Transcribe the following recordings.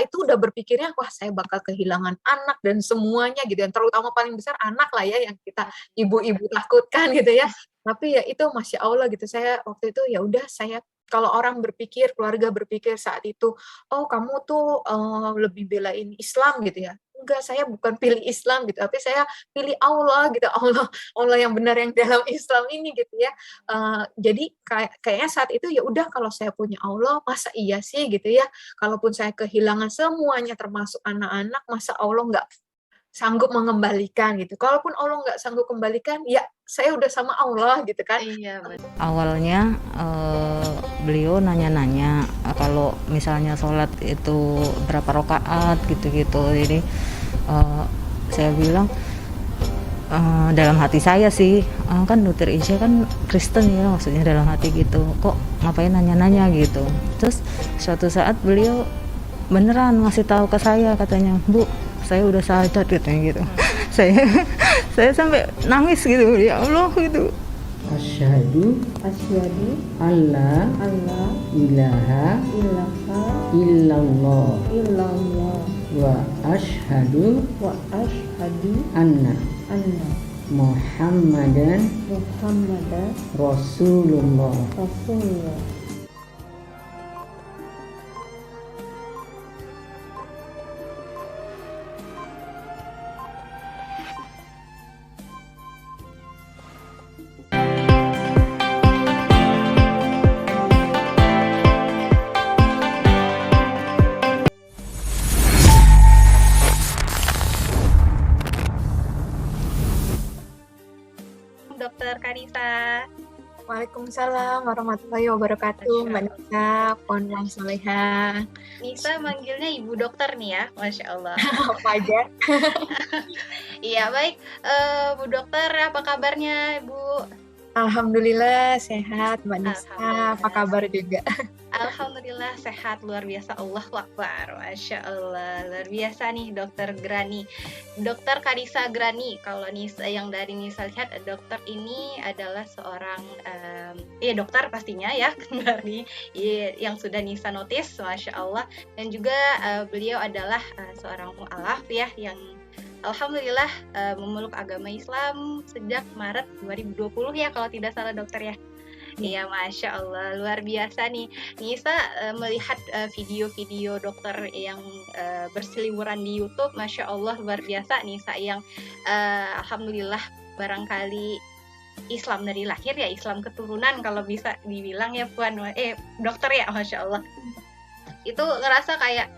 itu udah berpikirnya, wah saya bakal kehilangan anak dan semuanya gitu, yang terutama paling besar anak lah ya, yang kita ibu-ibu takutkan gitu ya. Tapi ya itu Masya Allah gitu, saya waktu itu ya udah saya kalau orang berpikir, keluarga berpikir saat itu, "Oh kamu tuh, lebih belain Islam," gitu ya. Enggak, saya bukan pilih Islam gitu, tapi saya pilih Allah gitu, Allah Allah yang benar yang dalam Islam ini gitu ya. Jadi kayaknya saat itu ya udah kalau saya punya Allah, masa iya sih gitu ya, kalaupun saya kehilangan semuanya termasuk anak-anak, masa Allah nggak sanggup mengembalikan gitu. Kalaupun Allah nggak sanggup kembalikan, ya saya udah sama Allah gitu kan. Iya, betul. Awalnya beliau nanya-nanya kalau misalnya sholat itu berapa rakaat gitu-gitu. Jadi saya bilang dalam hati saya sih, kan Dokter Isya kan Kristen ya, maksudnya dalam hati gitu, kok ngapain nanya-nanya gitu. Terus suatu saat beliau beneran ngasih tahu ke saya, katanya, "Bu, saya udah sadar," katanya gitu. saya saya sampai nangis gitu, ya Allah gitu. Asyhadu Asyhadu alla alla ilaha ilaha illallah illallah wa asyhadu wa asyhadu anna anna Muhammadan Muhammadan Rasulullah. Rasulullah. Dokter Kanisa. Waalaikumsalam warahmatullahi wabarakatuh, Mbak Nisa, Pondang Soleha. Nisa manggilnya Ibu Dokter nih ya, Masya Allah. Apa aja? Iya baik, Bu Dokter apa kabarnya Bu? Alhamdulillah sehat, Mbak Nisa. Alhamdulillah. Apa kabar juga? Alhamdulillah sehat, luar biasa, Allahu Akbar, Masya Allah, luar biasa nih Dokter Grani, Dokter Kanisa Grani. Kalau Nisa yang dari Nisa lihat, dokter ini adalah seorang dokter pastinya ya dari yang sudah Nisa notice, Masya Allah. Dan juga beliau adalah seorang mu'alaf ya, yang Alhamdulillah memeluk agama Islam sejak Maret 2020 ya kalau tidak salah dokter ya. Iya, Masya Allah, luar biasa nih. Nisa melihat video-video dokter yang berseliweran di YouTube, Masya Allah, luar biasa. Nisa yang Alhamdulillah barangkali Islam dari lahir ya, Islam keturunan kalau bisa dibilang ya Puan, dokter ya, Masya Allah. Itu ngerasa kayak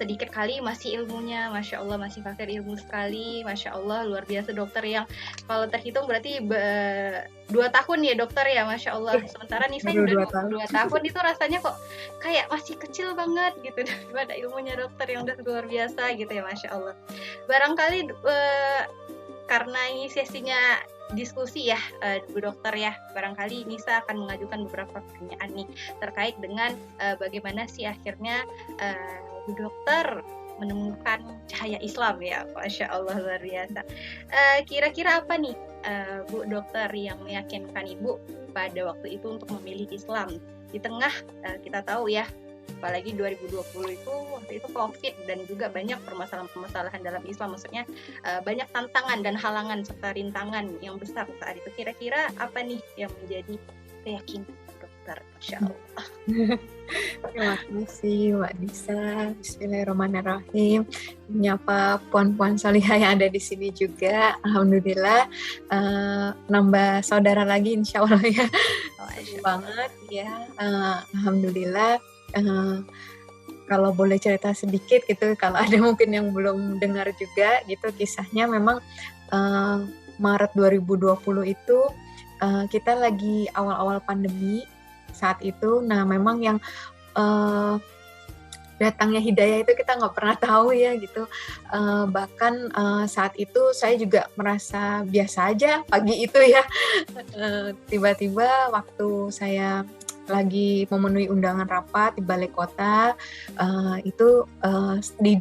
sedikit kali masih ilmunya, Masya Allah, masih fakir ilmu sekali, Masya Allah, luar biasa dokter yang kalau terhitung berarti 2 tahun ya dokter ya, Masya Allah. Sementara Nisa udah 2 tahun itu rasanya kok kayak masih kecil banget gitu daripada ilmunya dokter yang udah luar biasa gitu ya, Masya Allah. Barangkali karena ini sesinya diskusi ya Bu Dokter ya, barangkali Nisa akan mengajukan beberapa pertanyaan nih terkait dengan bagaimana sih akhirnya Bu Dokter menemukan cahaya Islam ya, Masya Allah, luar biasa. Kira-kira apa nih Bu Dokter yang meyakinkan Ibu pada waktu itu untuk memilih Islam di tengah kita tahu ya, apalagi 2020 itu waktu itu COVID dan juga banyak permasalahan-permasalahan dalam Islam, maksudnya banyak tantangan dan halangan serta rintangan yang besar saat itu. Kira-kira apa nih yang menjadi keyakinan dokter, Masya Allah. Terima kasih Mbak Nisa. Bismillahirrahmanirrahim. Menyapa puan-puan salihah yang ada di sini juga. Alhamdulillah nambah saudara lagi insya Allah ya. Banget ya. Alhamdulillah. Kalau boleh cerita sedikit gitu, kalau ada mungkin yang belum dengar juga gitu kisahnya, memang Maret 2020 itu kita lagi awal-awal pandemi saat itu. Nah memang yang datangnya hidayah itu kita nggak pernah tahu ya gitu. Bahkan saat itu saya juga merasa biasa aja pagi itu ya. Tiba-tiba waktu saya lagi memenuhi undangan rapat di balai kota, itu di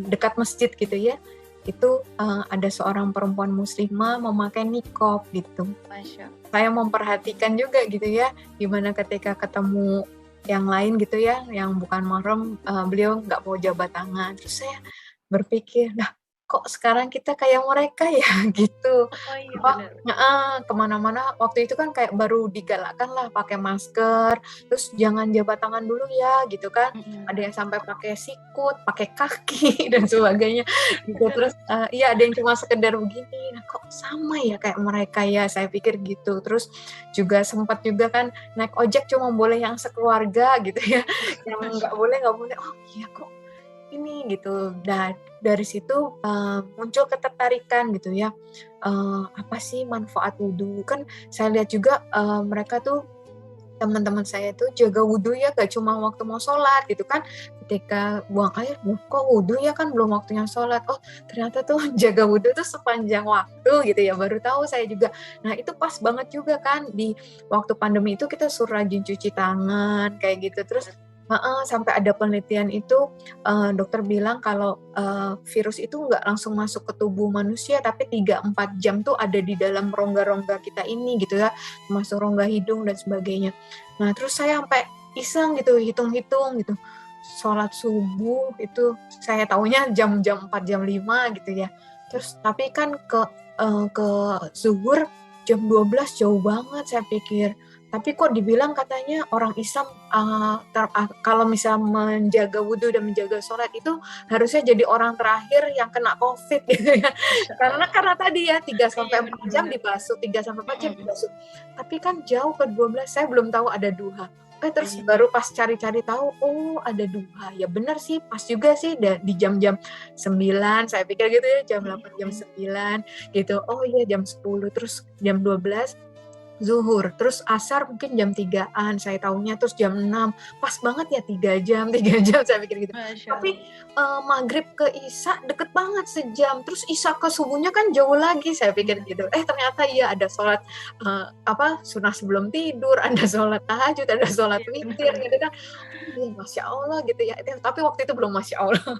dekat masjid gitu ya, itu ada seorang perempuan muslimah memakai niqab gitu. Masya. Saya memperhatikan juga gitu ya, gimana ketika ketemu yang lain gitu ya, yang bukan mahram, beliau nggak mau jabat tangan. Terus saya berpikir, nah kok sekarang kita kayak mereka ya gitu. Oh iya Apa benar. kemana-mana waktu itu kan kayak baru digalakkan lah pakai masker, terus jangan jabat tangan dulu ya gitu kan. Ada yang sampai pakai sikut, pakai kaki dan sebagainya gitu. Terus iya ada yang cuma sekedar begini. Nah kok sama ya kayak mereka ya, saya pikir gitu. Terus juga sempat juga kan naik ojek cuma boleh yang sekeluarga gitu ya. Yang nggak boleh. Oh iya kok ini gitu. Dan dari situ muncul ketertarikan gitu ya. Apa sih manfaat wudhu? Kan saya lihat juga mereka tuh teman-teman saya tuh jaga wudhu ya gak cuma waktu mau sholat gitu kan, ketika buang air kok wudhu ya kan belum waktunya sholat, oh ternyata tuh jaga wudhu tuh sepanjang waktu gitu ya, baru tahu saya juga. Nah itu pas banget juga kan di waktu pandemi itu kita suruh rajin cuci tangan kayak gitu. Terus sampai ada penelitian itu dokter bilang kalau virus itu nggak langsung masuk ke tubuh manusia, tapi 3-4 jam tuh ada di dalam rongga-rongga kita ini gitu ya, masuk rongga hidung dan sebagainya. Nah terus saya sampai iseng gitu, hitung-hitung gitu, sholat subuh itu saya taunya jam 4 jam 5 gitu ya. Terus tapi kan ke zuhur jam 12 jauh banget saya pikir. Tapi kok dibilang katanya orang Islam kalau misal menjaga wudhu dan menjaga sholat itu harusnya jadi orang terakhir yang kena COVID gitu ya. Karena tadi ya 3-4 jam dibasuh, 3-4 jam dibasuh. Tapi kan jauh ke 12, saya belum tahu ada duha. Terus baru pas cari-cari tahu, oh ada duha. Ya benar sih, pas juga sih di jam-jam 9, saya pikir gitu ya, jam 8, jam 9 gitu. Oh iya jam 10, terus jam 12 zuhur, terus asar mungkin jam 3-an saya taunya, terus jam 6 pas banget ya 3 jam saya pikir gitu. Tapi maghrib ke isya deket banget sejam, terus isya ke subuhnya kan jauh lagi saya pikir gitu. Ternyata iya ada sholat sunnah sebelum tidur, ada sholat tahajud, ada sholat witir gitu kan. Masya Allah gitu ya. Tapi waktu itu belum Masya Allah.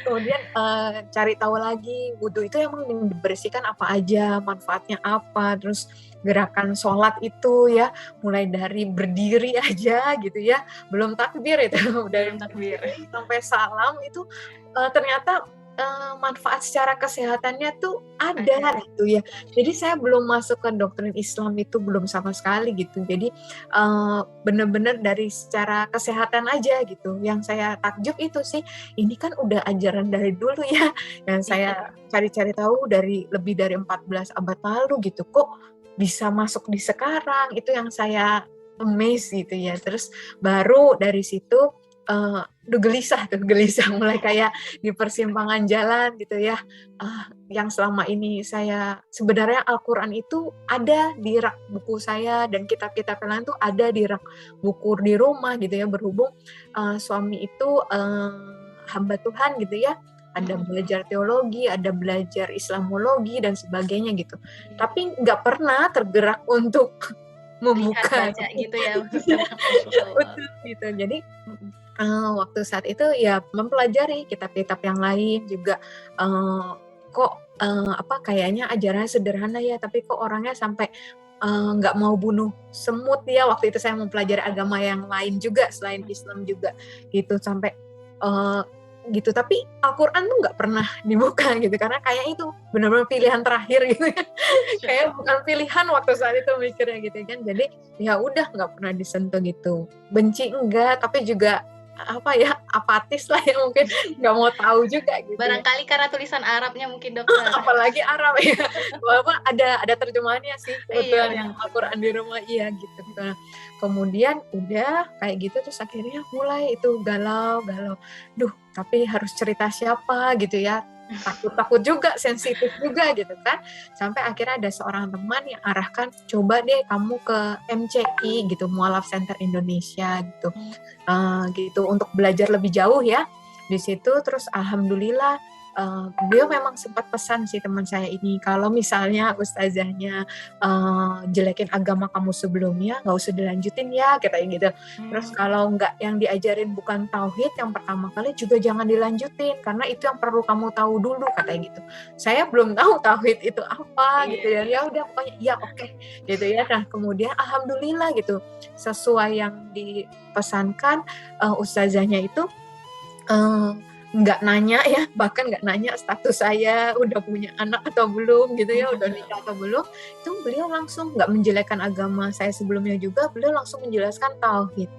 kemudian cari tahu lagi wudhu itu emang dibersihkan apa aja, manfaatnya apa, terus gerakan sholat itu ya mulai dari berdiri aja gitu ya, belum takbir itu dari takbir sampai salam itu ternyata manfaat secara kesehatannya tuh ada gitu ya. Jadi saya belum masuk ke doktrin Islam itu belum sama sekali gitu. Jadi benar-benar dari secara kesehatan aja gitu. Yang saya takjub itu sih, ini kan udah ajaran dari dulu ya. Yang saya cari-cari tahu dari lebih dari 14 abad lalu gitu. Kok bisa masuk di sekarang? Itu yang saya amazed gitu ya. Terus baru dari situ gelisah mulai kayak di persimpangan jalan gitu ya, yang selama ini saya sebenarnya Al-Quran itu ada di rak buku saya dan kitab-kitab lain tuh ada di rak buku di rumah gitu ya, berhubung suami itu hamba Tuhan gitu ya, ada belajar teologi, ada belajar Islamologi dan sebagainya gitu, tapi nggak pernah tergerak untuk membuka gitu ya. Betul gitu. Jadi waktu saat itu ya mempelajari kitab-kitab yang lain juga, kok kayaknya ajarannya sederhana ya, tapi kok orangnya sampai nggak mau bunuh semut ya. Waktu itu saya mempelajari agama yang lain juga selain Islam juga gitu, sampai gitu. Tapi Al-Quran tuh nggak pernah dibuka gitu, karena kayak itu benar-benar pilihan terakhir gitu ya. Kayak bukan pilihan waktu saat itu mikirnya gitu kan. Jadi ya udah nggak pernah disentuh gitu. Benci enggak, tapi juga apatis lah ya, mungkin nggak mau tahu juga gitu. Barangkali karena tulisan Arabnya mungkin dokter. Apalagi Arab ya. Walaupun ada terjemahannya sih kebetulan yang Al-Quran di rumah gitu. Nah, kemudian udah kayak gitu terus akhirnya mulai itu galau. Duh, tapi harus cerita siapa gitu ya. Takut juga, sensitif juga gitu kan. Sampai akhirnya ada seorang teman yang arahkan, coba deh kamu ke MCI gitu, Mualaf Center Indonesia gitu, gitu untuk belajar lebih jauh ya di situ. Terus alhamdulillah beliau memang sempat pesan sih teman saya ini, kalau misalnya ustazahnya jelekin agama kamu sebelumnya, nggak usah dilanjutin ya, katanya gitu. Terus kalau nggak yang diajarin bukan tauhid yang pertama kali juga jangan dilanjutin, karena itu yang perlu kamu tahu dulu, katanya gitu. Saya belum tahu tauhid itu apa gitu ya. Ya udah pokoknya ya oke gitu ya. Nah kemudian alhamdulillah gitu, sesuai yang dipesankan ustazahnya itu nggak nanya ya, bahkan nggak nanya status saya udah punya anak atau belum gitu ya, udah nikah atau belum. Itu beliau langsung nggak menjelekkan agama saya sebelumnya juga, beliau langsung menjelaskan tauhid,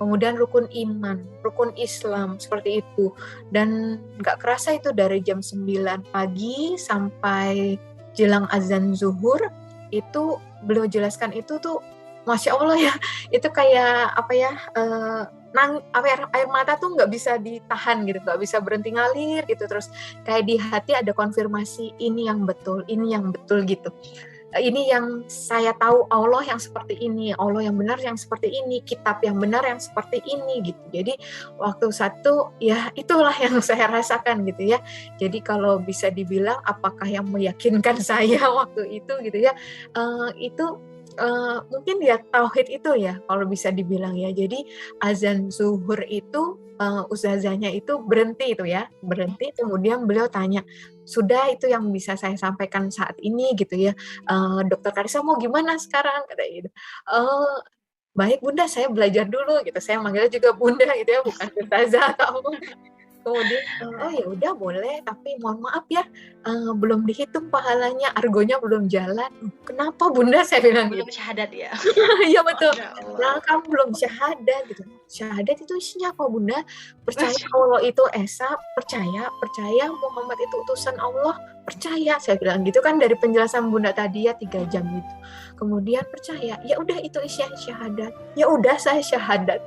kemudian rukun iman, rukun Islam, seperti itu. Dan nggak kerasa itu dari jam 9 pagi sampai jelang azan zuhur, itu beliau jelaskan itu tuh Masya Allah ya, itu kayak apa ya, air mata tuh nggak bisa ditahan gitu, nggak bisa berhenti ngalir gitu, terus kayak di hati ada konfirmasi, ini yang betul gitu. Ini yang saya tahu, Allah yang seperti ini, Allah yang benar yang seperti ini, kitab yang benar yang seperti ini gitu. Jadi waktu satu ya itulah yang saya rasakan gitu ya. Jadi kalau bisa dibilang apakah yang meyakinkan saya waktu itu gitu ya, itu mungkin ya tauhid itu ya kalau bisa dibilang ya. Jadi azan zuhur itu ustazahnya itu berhenti itu ya, berhenti, kemudian beliau tanya, sudah itu yang bisa saya sampaikan saat ini gitu ya. Dokter Karissa mau gimana sekarang, kata gitu. Baik Bunda, saya belajar dulu gitu. Saya manggilnya juga Bunda gitu ya, bukan ustazah atau kemudian oh ya udah boleh, tapi mohon maaf ya, belum dihitung pahalanya, argonya belum jalan. Kenapa Bunda, saya bilang belum gitu. syahadat ya. Iya betul. Nah kamu belum syahadat gitu. Syahadat itu isinya apa Bunda? Percaya Allah itu esa, percaya Muhammad itu utusan Allah, percaya. Saya bilang gitu kan, dari penjelasan Bunda tadi ya 3 jam itu. Kemudian percaya, ya udah itu isinya syahadat. Ya udah saya syahadat.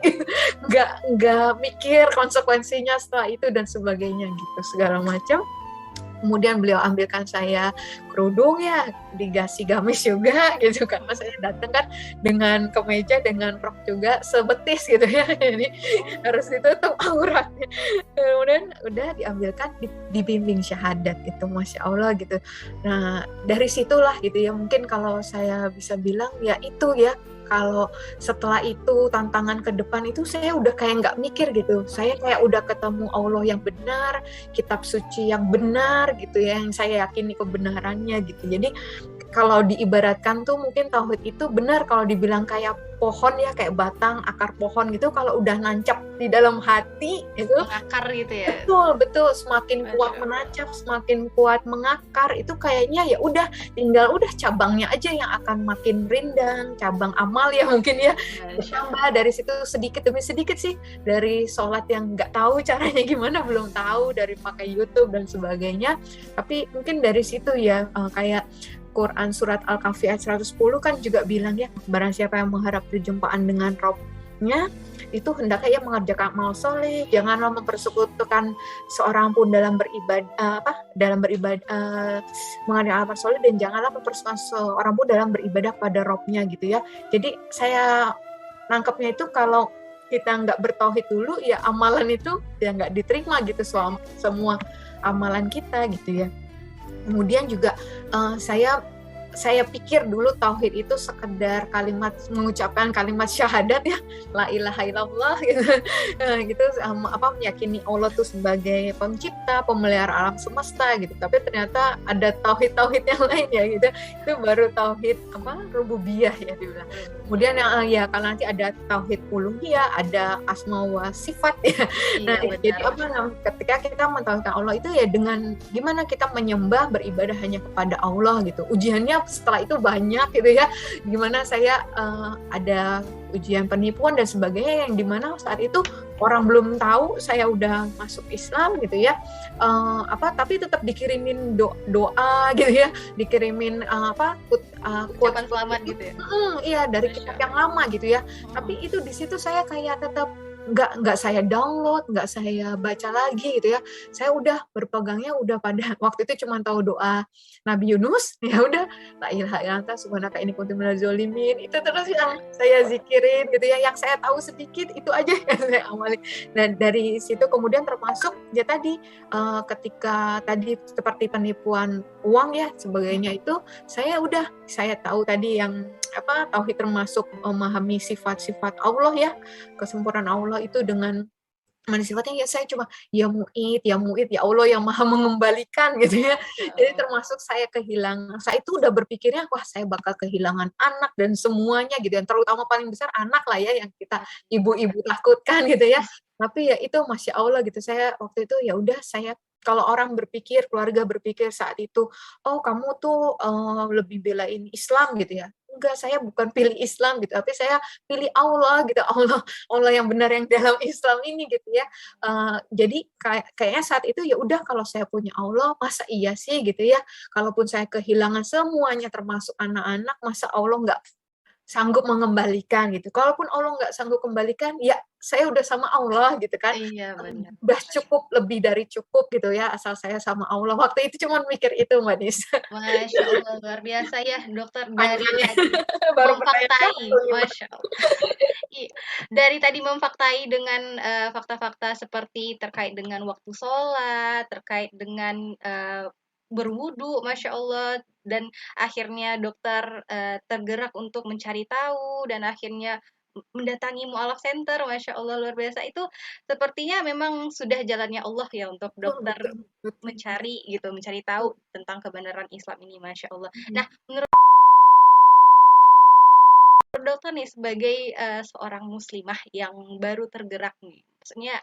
Nggak mikir konsekuensinya setelah itu dan sebagainya gitu, segala macam. Kemudian beliau ambilkan saya kerudung ya, dikasih gamis juga gitu, karena saya datang kan dengan kemeja, dengan rok juga sebetis gitu ya, jadi harus ditutup auratnya. Kemudian udah diambilkan, dibimbing syahadat gitu, Masya Allah gitu. Nah dari situlah gitu ya, mungkin kalau saya bisa bilang ya itu ya, kalau setelah itu tantangan ke depan itu saya udah kayak nggak mikir gitu, saya kayak udah ketemu Allah yang benar, kitab suci yang benar gitu ya, yang saya yakini kebenarannya gitu. Jadi kalau diibaratkan tuh mungkin tauhid itu benar kalau dibilang kayak pohon ya, kayak batang akar pohon gitu, kalau udah nancap di dalam hati itu mengakar gitu ya. Betul, semakin kuat menancap, semakin kuat mengakar, itu kayaknya ya udah tinggal cabangnya aja yang akan makin rindang, cabang amal ya mungkin ya bertambah dari situ sedikit demi sedikit sih, dari sholat yang nggak tahu caranya gimana, belum tahu, dari pakai YouTube dan sebagainya, tapi mungkin dari situ ya kayak Quran surat Al-Kahfi ayat 110 kan juga bilang ya, barang siapa yang mengharap perjumpaan dengan Rabb-nya itu hendaknya ia mengerjakan amal soleh, janganlah mempersekutukan seorang pun dalam beribadah, mengerjakan amal soleh, dan janganlah mempersekutukan seorang pun dalam beribadah pada Rabb-nya gitu ya. Jadi saya nangkepnya itu kalau kita nggak bertauhid dulu ya amalan itu ya nggak diterima gitu, semua amalan kita gitu ya. Kemudian juga saya pikir dulu tauhid itu sekedar kalimat, mengucapkan kalimat syahadat ya, la ilaha illallah gitu, gitu meyakini Allah tuh sebagai pencipta, pemelihara alam semesta gitu. Tapi ternyata ada tauhid yang lain ya gitu. Itu baru tauhid rububiyah ya dibilang. Kemudian ya kalau nanti ada tauhid uluhiyah, ada asma wa sifat ya. Nah, jadi ketika kita mentauhidkan Allah itu ya dengan gimana kita menyembah, beribadah hanya kepada Allah gitu. Ujiannya setelah itu banyak gitu ya, gimana saya ada ujian penipuan dan sebagainya, yang dimana saat itu orang belum tahu saya udah masuk Islam gitu ya, tapi tetap dikirimin doa gitu ya, dikirimin ucapan selamat gitu ya. Iya dari kitab yang lama gitu ya. Tapi itu di situ saya kayak tetap nggak saya download, nggak saya baca lagi gitu ya. Saya udah berpegangnya udah pada waktu itu cuma tahu doa Nabi Yunus, ya udah la ilaha illa anta subhanaka inni kuntu minadz zalimin. Itu terus yang saya zikirin gitu ya, yang saya tahu sedikit itu aja yang saya amali. Dan dari situ kemudian termasuk ya tadi ketika tadi seperti penipuan uang ya sebagainya itu saya tahu tadi yang tauhid termasuk memahami sifat-sifat Allah ya, kesempurnaan Allah itu dengan mana sifatnya ya saya cuma ya muid ya Allah yang maha mengembalikan gitu ya. Jadi termasuk saya kehilangan, saya itu udah berpikirnya wah saya bakal kehilangan anak dan semuanya gitu yang terutama paling besar anak lah ya yang kita ibu-ibu takutkan gitu ya. Tapi ya itu Masya Allah gitu, saya waktu itu ya udah saya kalau orang berpikir, keluarga berpikir saat itu, oh kamu tuh lebih belain Islam gitu ya. Enggak, saya bukan pilih Islam gitu, tapi saya pilih Allah gitu. Allah yang benar yang dalam Islam ini gitu ya. Jadi kayaknya saat itu ya udah kalau saya punya Allah masa iya sih gitu ya. Kalaupun saya kehilangan semuanya termasuk anak-anak, masa Allah nggak sanggup mengembalikan gitu. Kalaupun Allah nggak sanggup kembalikan, ya saya udah sama Allah gitu kan. Iya, benar. Udah cukup, lebih dari cukup gitu ya, asal saya sama Allah. Waktu itu cuma mikir itu Mbak Nisa. Masya Allah, luar biasa ya dokter dari Panjang ya. tadi Baru pertanyaan memfaktai, satu nih, Mbak. Masya Allah. Dari tadi memfaktai dengan fakta-fakta seperti terkait dengan waktu sholat, terkait dengan berwudu, Masya Allah, dan akhirnya dokter tergerak untuk mencari tahu, dan akhirnya mendatangi mualaf center, Masya Allah, luar biasa. Itu sepertinya memang sudah jalannya Allah ya untuk Betul, dokter betul, betul. mencari tahu tentang kebenaran Islam ini, Masya Allah. Nah, menurut dokter nih sebagai seorang muslimah yang baru tergerak nih, maksudnya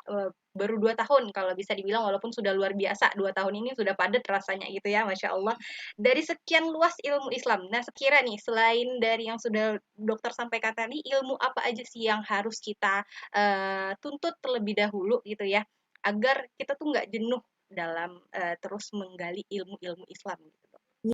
baru 2 tahun kalau bisa dibilang walaupun sudah luar biasa 2 tahun ini sudah padat rasanya gitu ya, Masya Allah. Dari sekian luas ilmu Islam, nah sekira nih selain dari yang sudah dokter sampaikan tadi, ilmu apa aja sih yang harus kita tuntut terlebih dahulu gitu ya, agar kita tuh nggak jenuh dalam terus menggali ilmu-ilmu Islam gitu?